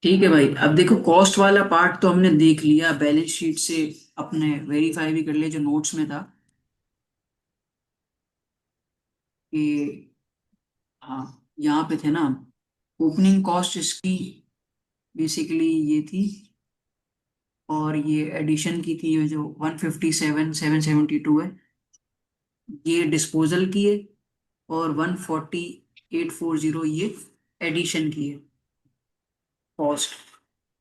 ठीक है भाई। अब देखो, कॉस्ट वाला पार्ट तो हमने देख लिया, बैलेंस शीट से अपने वेरीफाई भी कर लिया जो नोट्स में था कि हाँ, यहाँ पे थे ना। ओपनिंग कॉस्ट इसकी बेसिकली ये थी, और ये एडिशन की थी, ये जो 157,772 है, ये डिस्पोजल की है। और 148,400 ये एडिशन की है कॉस्ट।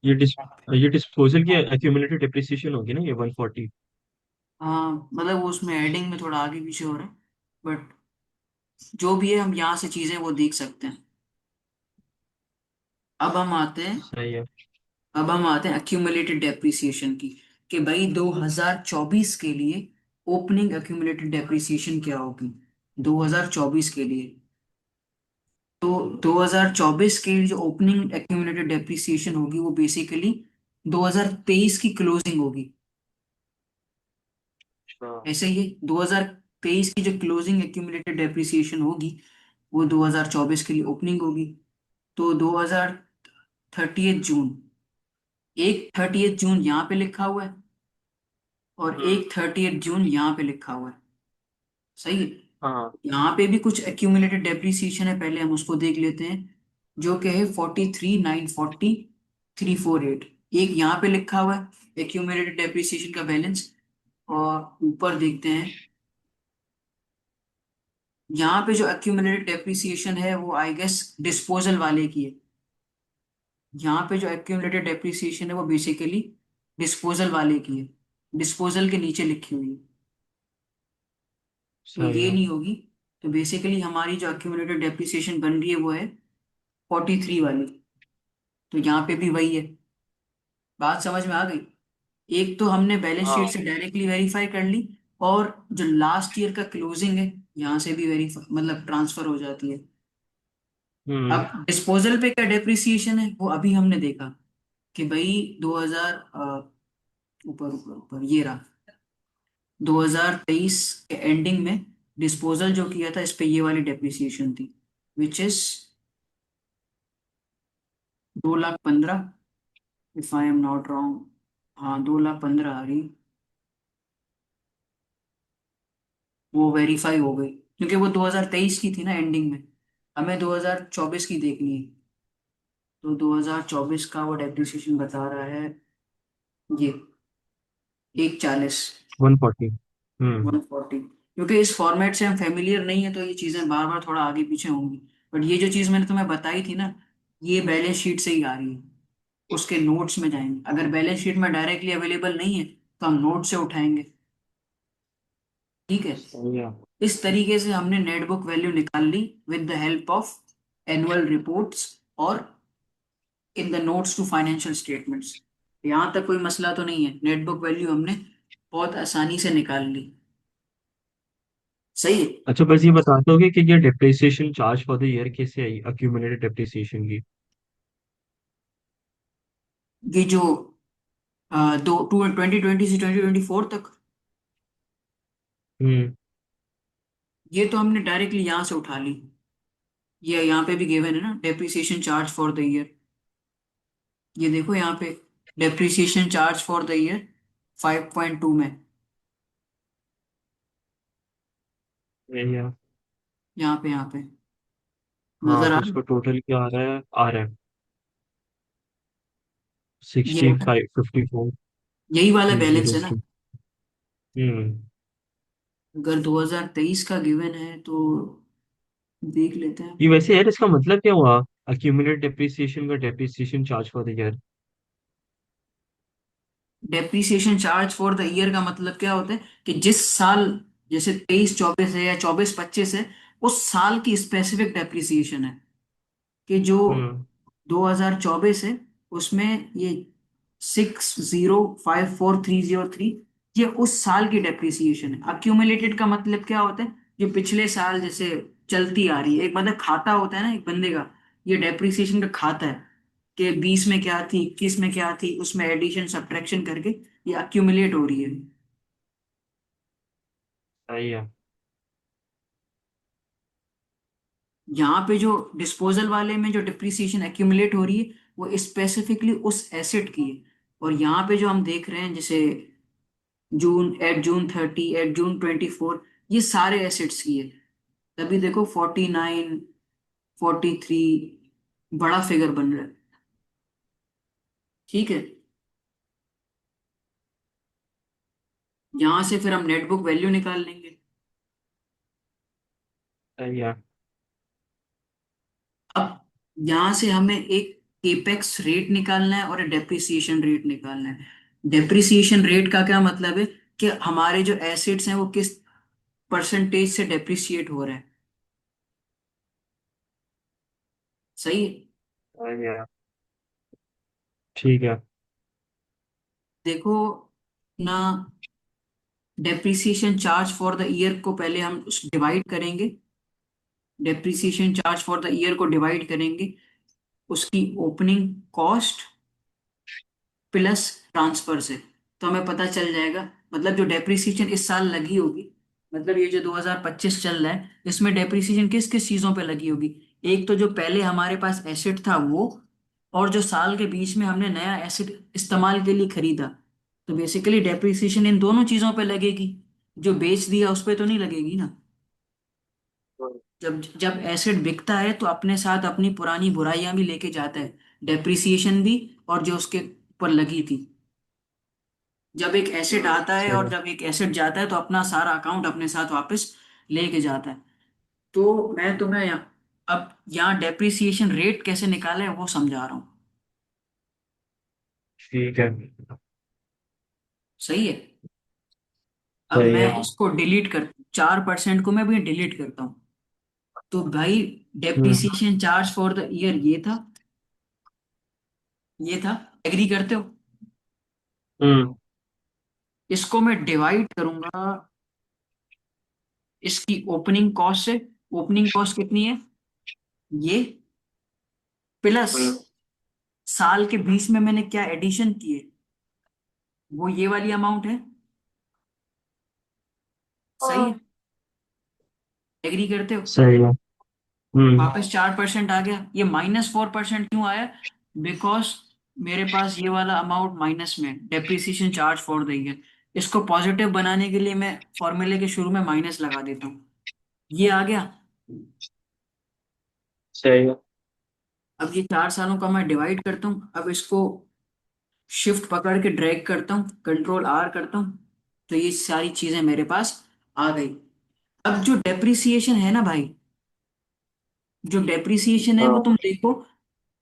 ये डिस ये डिस्पोजल की एक्यूमुलेटेड डिप्रिसिएशन होगी ना, ये 140। हाँ, मतलब वो उसमें एडिंग में थोड़ा आगे पीछे हो रहा है, बट जो भी है हम यहाँ से चीजें वो देख सकते हैं। अब हम आते हैं सही है। अब हम आते हैं एक्यूमुलेटेड डेप्रिसिएशन की, कि भाई 2024 के लिए ओपनिंग एक्यूमुलेटेड डेप्रिसिएशन क्या होगी 2024 के लिए। तो 2024 के लिए जो ओपनिंग एक्यूमुलेटेड डेप्रिसिएशन होगी वो बेसिकली 2023 की क्लोजिंग होगी। अच्छा। ऐसे ही 2023 की जो क्लोजिंग एक्यूमुलेटेड डेप्रिसिएशन होगी वो 2024 के लिए ओपनिंग होगी। तो 2030 जून, एक 30 जून यहाँ पे लिखा हुआ है और हम्म। एक 30 जून यहाँ पे लिखा हुआ है। सही है। हाँ। यहाँ पे भी कुछ एक्यूमुलेटेड डेप्रिसिएशन है, पहले हम उसको देख लेते हैं। जो कि है 43,940,348। एक यहाँ पे लिखा हुआ है एक्यूमुलेटेड डेप्रिसिएशन का बैलेंस। और ऊपर देखते हैं, यहाँ पे जो एक्यूमुलेटेड डेप्रिसिएशन है वो आई गेस डिस्पोजल वाले की है। यहाँ पे जो एक्यूमुलेटेड डेप्रिसिएशन है वो बेसिकली डिस्पोजल वाले की है, डिस्पोजल के नीचे लिखी हुई है। तो सही ये है। नहीं होगी। तो बेसिकली हमारी जो एक्यूमुलेटेड डेप्रिसिएशन बन रही है वो है 43 वाली। तो यहाँ पे भी वही है। बात समझ में आ गई। एक तो हमने बैलेंस शीट हाँ। से डायरेक्टली वेरीफाई कर ली, और जो लास्ट ईयर का क्लोजिंग है यहाँ से भी वेरीफाई मतलब ट्रांसफर हो जाती है। हम्म। अब डिस्पोजल पे क्या डेप्रिसिएशन है वो अभी हमने देखा कि भाई 2000 ऊपर ऊपर ऊपर ये रहा, 2023 के एंडिंग में डिस्पोजल जो किया था इस पे ये वाली डेप्रिसिएशन थी, which is 2,15,000, if I am not wrong. हाँ, 2,15,000 आ रही। वो वेरीफाई हो गई क्योंकि वो 2023 की थी ना एंडिंग में। हमें 2024 की देखनी है। तो 2024 का वो डेप्रिसिएशन बता रहा है ये 140, 140। हम्म। 140। क्योंकि इस फॉर्मेट से हम फेमिलियर नहीं है तो ये चीजें बार बार थोड़ा आगे पीछे होंगी। बट ये जो चीज मैंने तुम्हें बताई थी ना, ये बैलेंस शीट से ही आ रही है। उसके नोट्स में जाएंगे, अगर बैलेंस शीट में डायरेक्टली अवेलेबल नहीं है तो हम नोट से उठाएंगे। ठीक है। सही है। इस तरीके से हमने नेटबुक वैल्यू निकाल ली with the help of annual reports और in the notes to financial statements. यहाँ तक कोई मसला तो नहीं है, नेटबुक वैल्यू हमने बहुत आसानी से निकाल ली। सही है। अच्छा, बस ये बता दोगे कि ये depreciation charge for the year कैसे आई, एक्यूमुलेटेड डिप्रिसिएशन की? ये जो दो 2020 से 2024 तक, हम्म। ये तो हमने डायरेक्टली यहाँ से उठा ली। ये यहाँ पे भी गिवन है ना, depreciation charge for the year. ये देखो यहाँ पे, depreciation charge for the year 5.2 में। यही है। यहाँ पे हाँ, नजर आ तो रहा इसका है? टोटल क्या आ रहा है ये 6554 यही वाला थ्री बैलेंस जीरो है ना। टू हम्म। अगर 2023 का गिवन है तो देख लेते हैं। ये वैसे यार, इसका मतलब क्या हुआ? एक्यूमुलेटेड डिप्रिसिएशन का depreciation charge for the year. Depreciation charge for the year का मतलब क्या होता है कि जिस साल, जैसे 23-24 है या 24-25 है, उस साल की स्पेसिफिक डेप्रिसिएशन है। कि जो हम्म। 2024 है उसमें ये 6054,303, ये उस साल की डेप्रिसिएशन है। अक्यूमुलेटेड का मतलब क्या होता है, जो पिछले साल जैसे चलती आ रही है, एक मतलब खाता होता है ना एक बंदे का, ये डेप्रिसिएशन का खाता है कि 20 में क्या थी, 21 में क्या थी, उसमें एडिशन सब्ट्रैक्शन करके ये अक्यूमुलेट हो रही है। सही है। यहाँ पे जो डिस्पोजल वाले में जो डिप्रिसिएशन एक्यूमुलेट हो रही है वो स्पेसिफिकली उस एसेट की है। और यहाँ पे जो हम देख रहे हैं जैसे जून 30, एट जून 24, ये सारे एसेट्स की है। तभी देखो 49, 43 बड़ा फिगर बन रहा है। ठीक है। यहाँ से फिर हम नेटबुक वैल्यू निकाल लेंगे। सही है। अब यहाँ से हमें एक केपेक्स रेट निकालना है और एक डेप्रिसिएशन रेट निकालना है। डेप्रिसिएशन रेट का क्या मतलब है कि हमारे जो एसेट्स हैं वो किस परसेंटेज से डेप्रिसिएट हो रहे हैं। सही है। सही है। ठीक है। देखो ना, depreciation charge for the year को पहले हम डिवाइड करेंगे। Depreciation charge for the year को डिवाइड करेंगे उसकी ओपनिंग कॉस्ट प्लस ट्रांसफर से। तो हमें पता चल जाएगा, मतलब जो डेप्रिसिएशन इस साल लगी होगी, मतलब ये जो 2025 चल रहा है इसमें डेप्रिसिएशन किस किस चीजों पे लगी होगी। एक तो जो पहले हमारे पास एसेट था वो, और जो साल के बीच में हमने नया एसेट इस्तेमाल के लिए खरीदा। तो बेसिकली डेप्रिसिएशन इन दोनों चीजों पे लगेगी। जो बेच दिया उस पे तो नहीं लगेगी ना। जब जब एसेट बिकता है तो अपने साथ अपनी पुरानी बुराइयां भी लेके जाता है, डेप्रिसिएशन भी और जो उसके ऊपर लगी थी। जब एक एसेट आता है सही और है। जब एक एसेट जाता है तो अपना सारा अकाउंट अपने साथ वापस लेके जाता है। तो मैं तुम्हें अब यहाँ डेप्रिसिएशन रेट कैसे निकाले वो समझा रहा हूँ। ठीक है। सही है। अब सही मैं है। इसको डिलीट कर 4% को मैं भी डिलीट करता हूँ। तो भाई हम्म। Depreciation charge for the year ये था। एग्री करते हो। हम्म। इसको मैं डिवाइड करूंगा इसकी ओपनिंग कॉस्ट से। ओपनिंग कॉस्ट कितनी है, ये प्लस हम्म। साल के बीच में मैंने क्या एडिशन की है वो ये वाली अमाउंट है। सही है। एग्री करते हो। सही है। हम्म। वापस 4% आ गया। ये -4% क्यों आया, बिकॉज मेरे पास ये वाला अमाउंट माइनस में, depreciation charge for the year. इसको पॉजिटिव बनाने के लिए मैं फॉर्मूले के शुरू में माइनस लगा देता हूँ। ये आ गया। सही है। अब ये 4 सालों का मैं डिवाइड करता हूँ। अब इसको शिफ्ट पकड़ के ड्रैग करता हूँ, Ctrl+R करता हूँ। तो ये सारी चीजें मेरे पास आ गई। अब जो डेप्रिसिएशन है ना भाई, जो डेप्रिसिएशन है वो हाँ। तुम देखो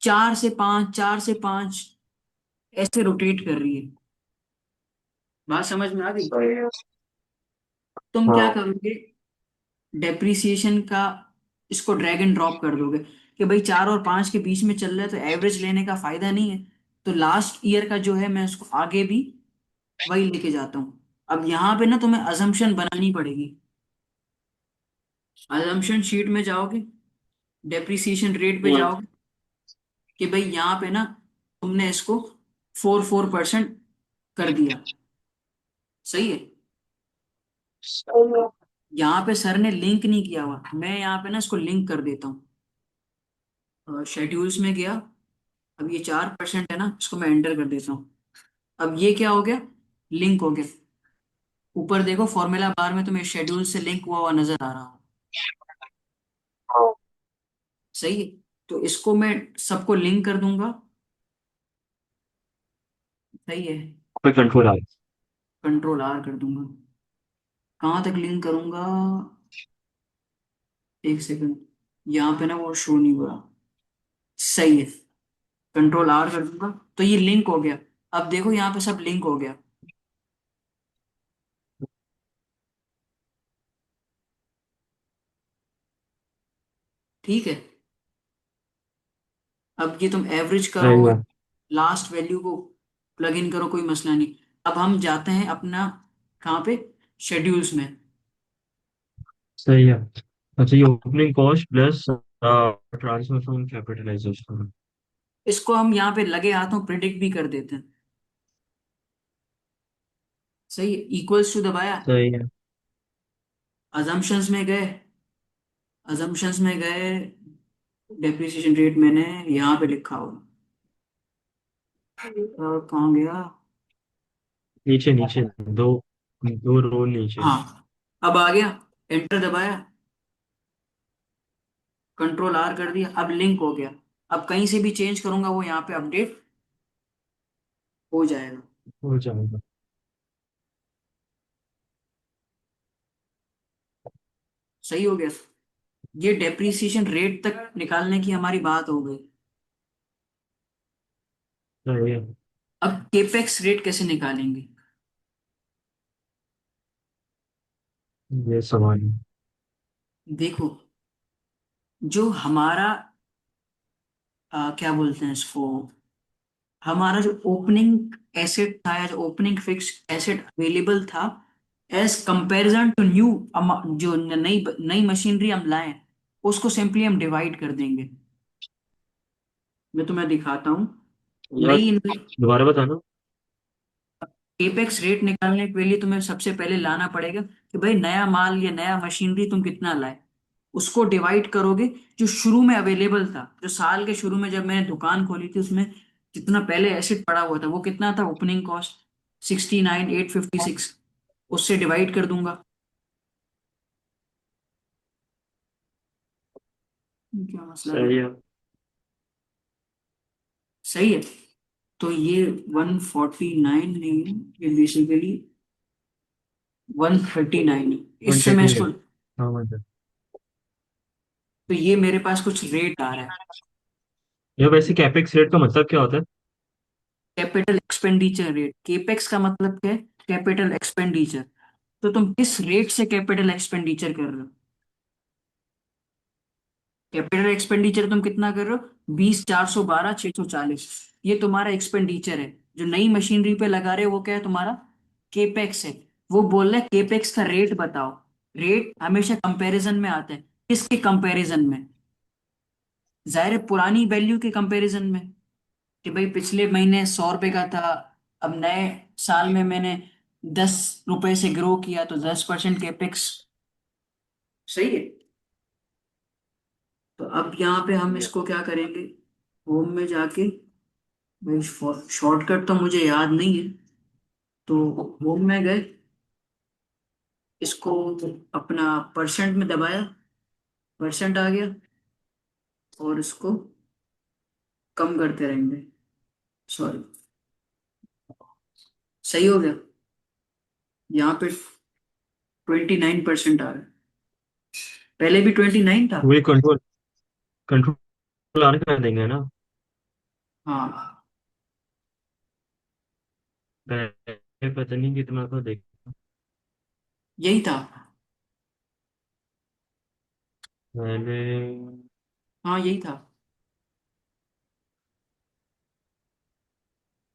4 से 5, 4 से 5 ऐसे रोटेट कर रही है। बात समझ में आ गई। सही है। तुम क्या हाँ। करोगे, डेप्रिसिएशन का इसको ड्रैग एंड ड्रॉप कर दोगे कि भाई 4 और 5 के बीच में चल रहा है तो एवरेज लेने का फायदा नहीं है। तो लास्ट ईयर का जो है मैं उसको आगे भी वही लेके जाता हूँ। अब यहाँ पे ना तुम्हें अजम्पशन बनानी पड़ेगी। अजम्पशन शीट में जाओगे, डेप्रिसिएशन रेट पे हम्म। जाओगे कि भाई यहाँ पे ना तुमने इसको 4% कर दिया। सही है। सही है। यहाँ पे सर ने लिंक नहीं किया हुआ, मैं यहाँ पे ना इसको लिंक कर देता हूँ। शेड्यूल्स में गया। अब ये 4% है ना, इसको मैं एंटर कर देता हूँ। अब ये क्या हो गया, लिंक हो गया। ऊपर देखो फॉर्मूला बार में तुम्हें शेड्यूल से लिंक हुआ हुआ नजर आ रहा हो। हाँ। सही है। तो इसको मैं सबको लिंक कर दूंगा। सही है। पे कंट्रोल आ Ctrl+R कर दूंगा। कहाँ तक लिंक करूंगा, एक सेकंड। यहाँ पे ना वो शो नहीं हो रहा। सही है। Ctrl+R कर दूंगा तो ये लिंक हो गया। अब देखो यहाँ पे सब लिंक हो गया। ठीक है। अब ये तुम एवरेज करो, सही है। लास्ट वैल्यू को प्लग इन करो, कोई मसला नहीं। अब हम जाते हैं अपना कहाँ पे, शेड्यूल्स में। सही है। अच्छा, ये opening cost plus transfer from capitalisation. इसको हम यहाँ पे लगे हाथों प्रिडिक्ट भी कर देते हैं। सही है। इक्वल्स टू दबाया, सही है। अजम्पशंस में गए, अजम्पशंस में गए, डेप्रिसिएशन रेट मैंने यहाँ पे लिखा हुआ, कहाँ गया? नीचे नीचे, दो दो रो नीचे। हाँ, अब आ गया, एंटर दबाया, कंट्रोल आर कर दिया, अब लिंक हो गया। अब कहीं से भी चेंज करूंगा वो यहाँ पे अपडेट हो जाएगा। हो जाएगा। सही हो गया। ये डेप्रिसिएशन रेट तक निकालने की हमारी बात हो गई। सही है। अब केपेक्स रेट कैसे निकालेंगे? ये सवाल है। देखो, जो हमारा क्या बोलते हैं इसको, हमारा जो ओपनिंग एसेट था या जो ओपनिंग फिक्स एसेट अवेलेबल था, एज कंपैरिजन टू न्यू, जो नई नई मशीनरी हम लाए, उसको सिंपली हम डिवाइड कर देंगे। मैं तुम्हें दिखाता हूँ। यार नई दोबारा बताना। केपेक्स रेट निकालने के लिए तुम्हें सबसे पहले लाना पड़ेगा कि भाई नया माल या नया मशीनरी तुम कितना लाए, उसको डिवाइड करोगे जो शुरू में अवेलेबल था, जो साल के शुरू में जब मैंने दुकान खोली थी उसमें जितना पहले एसेट पड़ा हुआ था वो कितना था, ओपनिंग कॉस्ट 69,856, उससे डिवाइड कर दूंगा। क्या मसला है? सही है। सही है। तो ये 149 नहीं है, ये बेसिकली 139 है। वन इससे मैं थर्टी इसको, एट हाँ मतलब। तो ये मेरे पास कुछ रेट आ रहा है। यार वैसे कैपेक्स रेट का मतलब क्या होता है? कैपिटल एक्सपेंडिचर रेट, केपेक्स का मतलब क्या है? Capital expenditure. तो तुम किस रेट से कैपिटल एक्सपेंडिचर कर रहे हो? कैपिटल एक्सपेंडिचर तुम कितना कर रहे हो? 20, 412, 640, ये तुम्हारा एक्सपेंडिचर है। जो नई मशीनरी पे लगा रहे हो वो क्या है तुम्हारा? केपेक्स है। वो बोल रहा है केपेक्स का रेट बताओ। रेट हमेशा कंपैरिजन में आता है, किसके कंपैरिजन में? जाहिर है पुरानी वैल्यू के कंपैरिजन में, कि भाई पिछले महीने 100 रुपए का था, अब नए साल में मैंने 10 रुपए से ग्रो किया तो 10% केपेक्स। सही है। तो अब यहाँ पे हम इसको क्या करेंगे, होम में जाके, भाई शॉर्टकट तो मुझे याद नहीं है, तो होम में गए, इसको अपना परसेंट में दबाया, परसेंट आ गया, और इसको कम करते रहेंगे। सॉरी, सही हो गया। यहाँ पे 29% आ रहा है, पहले भी 29 था। वही कंट्रोल कंट्रोल आर कर देंगे ना। हाँ, पहले पता नहीं कितना तो देख। यही था। पहले हाँ, यही था,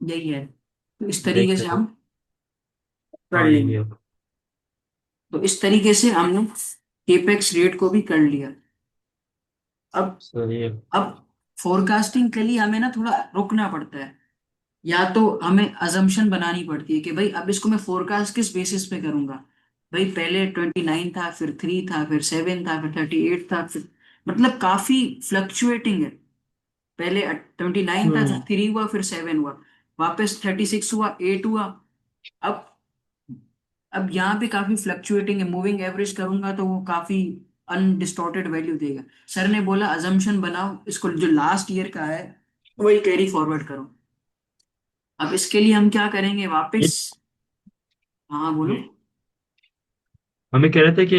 यही है। तो इस तरीके देख से लेते हैं। हम कर हाँ लेंगे। ये तो इस तरीके से हमने केपेक्स रेट को भी कर लिया। अब सही है। अब फोरकास्टिंग के लिए हमें ना थोड़ा रुकना पड़ता है, या तो हमें अजम्पशन बनानी पड़ती है कि भाई अब इसको मैं फोरकास्ट किस बेसिस पे करूंगा। भाई पहले 29 था, फिर 3 था, फिर 7 था, फिर 38 था, फिर मतलब काफी फ्लक्चुएटिंग है। पहले 29 था, फिर हम्म 3 हुआ, फिर 7 हुआ, वापस 36 हुआ, 8 हुआ। अब अब यहाँ पे काफी फ्लक्चुएटिंग है, मूविंग एवरेज करूंगा तो वो काफी अनडिस्टॉर्टेड वैल्यू देगा। सर ने बोला अजम्पशन बनाओ, इसको जो लास्ट ईयर का है वही कैरी फॉरवर्ड करो। अब इसके लिए हम क्या करेंगे ये वापस? हाँ बोलो। हमें कह रहे थे कि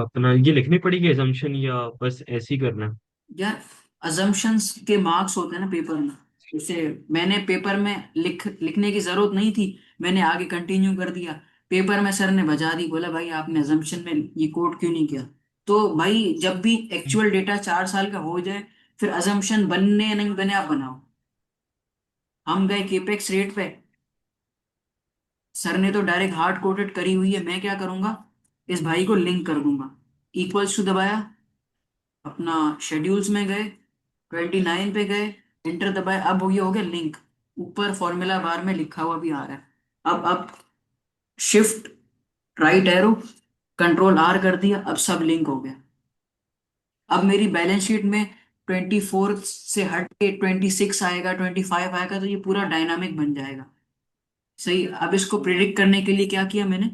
अपना ये लिखनी पड़ेगी एजम्पशन या बस ऐसे ही करना है? यार, अजम्पशंस के मार्क्स होते हैं ना पेपर में, जैसे मैंने पेपर में लिखने की जरूरत नहीं थी, मैंने आगे कंटिन्यू कर दिया। पेपर में सर ने बजा दी, बोला भाई आपने अजम्पशन में ये कोड क्यों नहीं किया? तो भाई जब भी एक्चुअल डेटा 4 साल का हो जाए, फिर अजम्पशन बनने या नहीं बने आप बनाओ। हम गए केपेक्स रेट पे, सर ने तो डायरेक्ट हार्ड कोडेड करी हुई है, मैं क्या करूंगा, इस भाई को लिंक कर दूंगा। इक्वल्स टू दबाया, अपना शेड्यूल्स में गए, 29 पे गए, इंटर दबाए, अब ये हो गया लिंक। ऊपर फॉर्मूला बार में लिखा हुआ भी आ रहा है। अब shift right arrow, control R कर दिया, अब सब लिंक हो गया। अब मेरी बैलेंस शीट में 24 से हट के 26 आएगा, 25 आएगा, तो ये पूरा डायनामिक बन जाएगा। सही, अब इसको प्रिडिक्ट करने के लिए क्या किया मैंने,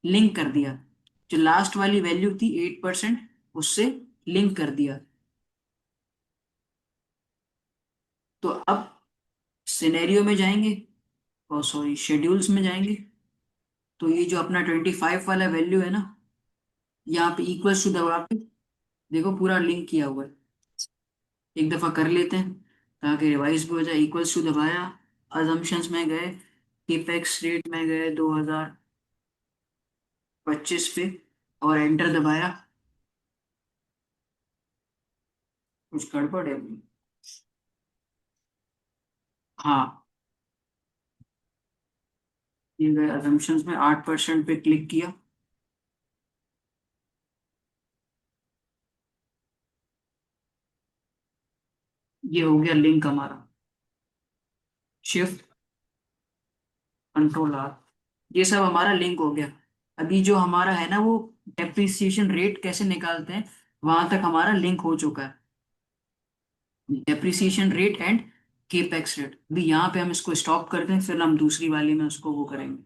लिंक कर दिया। जो लास्ट वाली वैल्यू थी 8%, उससे लिंक कर दिया। तो अब सिनेरियो में जाएंगे, और सॉरी शेड्यूल्स में जाएंगे। तो ये जो अपना 25 वाला वैल्यू है ना, यहाँ पे इक्वल्स टू दबा के देखो पूरा लिंक किया हुआ है। एक दफा कर लेते हैं ताकि रिवाइज भी हो जाए। इक्वल्स टू दबाया, अजम्पशंस में गए, केपेक्स रेट में गए 2025 पे, और एंटर दबाया। कुछ गड़बड़ है अभी। हाँ, ये गए अजम्पशंस में, 8% पे क्लिक किया। ये हो गया लिंक हमारा। शिफ्ट कंट्रोल आर, ये सब हमारा लिंक हो गया। अभी जो हमारा है ना वो डेप्रिसिएशन रेट कैसे निकालते हैं, वहां तक हमारा लिंक हो चुका है। Depreciation rate and capex rate. अभी यहाँ पे हम इसको स्टॉप करते हैं, फिर हम दूसरी वाली में उसको वो करेंगे।